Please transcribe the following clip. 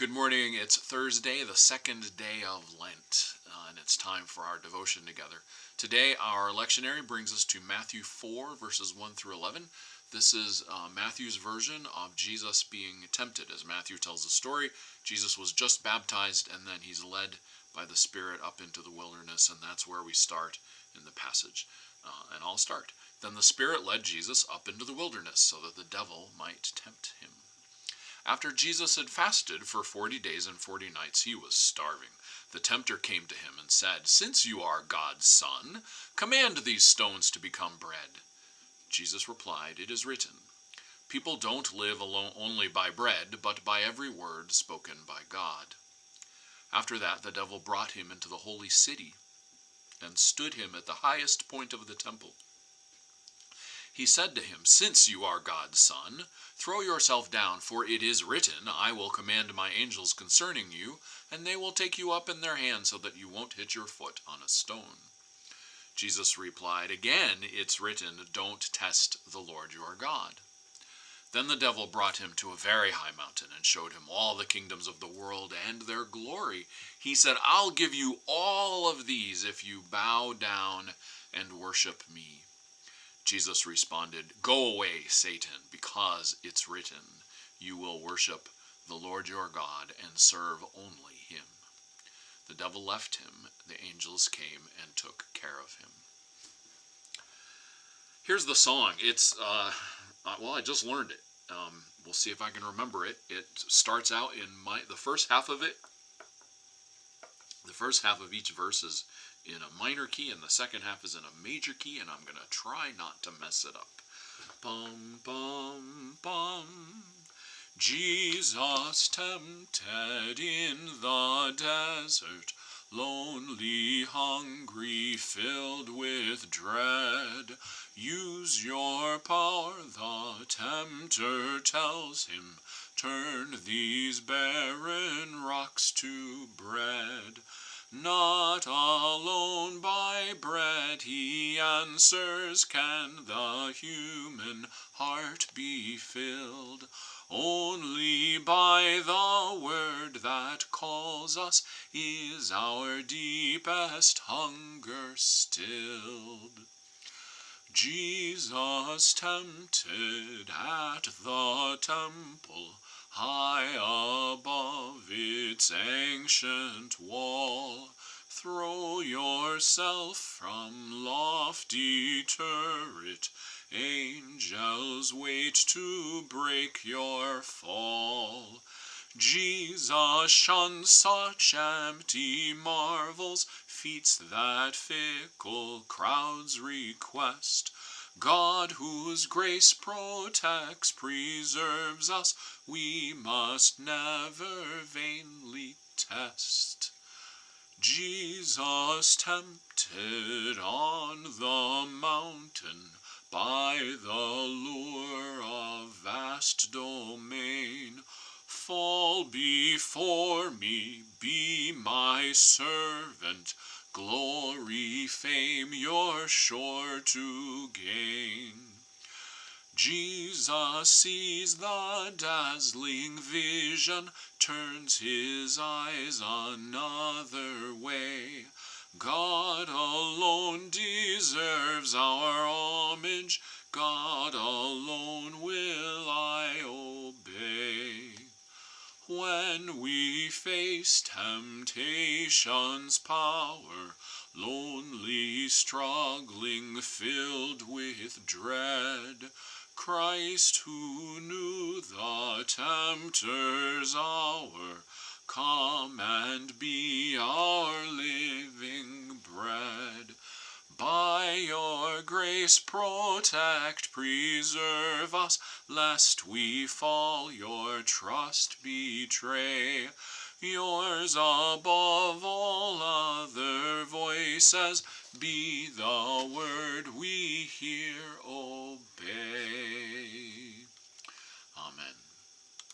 Good morning. It's Thursday, the second day of Lent, and it's time for our devotion together. Today, our lectionary brings us to Matthew 4, verses 1 through 11. This is Matthew's version of Jesus being tempted. As Matthew tells the story, Jesus was just baptized, and then he's led by the Spirit up into the wilderness, and that's where we start in the passage. And I'll start. Then the Spirit led Jesus up into the wilderness so that the devil might tempt him. After Jesus had fasted for 40 days and 40 nights, he was starving. The tempter came to him and said, "Since you are God's son, command these stones to become bread." Jesus replied, "It is written, people don't live alone only by bread, but by every word spoken by God." After that, the devil brought him into the holy city and stood him at the highest point of the temple. He said to him, "Since you are God's son, throw yourself down, for it is written, 'I will command my angels concerning you, and they will take you up in their hands so that you won't hit your foot on a stone.'" Jesus replied, "Again, it's written, 'Don't test the Lord your God.'" Then the devil brought him to a very high mountain and showed him all the kingdoms of the world and their glory. He said, "I'll give you all of these if you bow down and worship me." Jesus responded, "Go away, Satan, because it's written, 'You will worship the Lord your God and serve only him.'" The devil left him. The angels came and took care of him. Here's the song. It's, I just learned it. We'll see if I can remember it. It starts out in the first half of it. The first half of each verse is in a minor key, and the second half is in a major key, and I'm going to try not to mess it up. Bum, bum, bum. Jesus tempted in the desert, lonely, hungry, filled with dread. Use your power, the tempter tells him. Turn these barren rocks to bread. Not alone by bread, he answers, can the human heart be filled. Only by the word that calls us is our deepest hunger stilled. Jesus tempted at the temple, high above its ancient wall. Throw yourself from lofty turret, angels wait to break your fall. Jesus shunned such empty marvels, feats that fickle crowds request. God, whose grace protects, preserves us, we must never vainly test. Jesus tempted on the mountain by the lure of vast domain. Fall before me, be my servant, glory, fame you're sure to gain. Jesus sees the dazzling vision, turns his eyes another way. God alone deserves our homage, God alone will I obey. When we face temptation's power, lonely, struggling, filled with dread, Christ, who knew the tempter's hour, come and be our living bread. By your grace protect, preserve us, lest we fall, your trust betray. Yours above all other voices, be the word we hear, obey.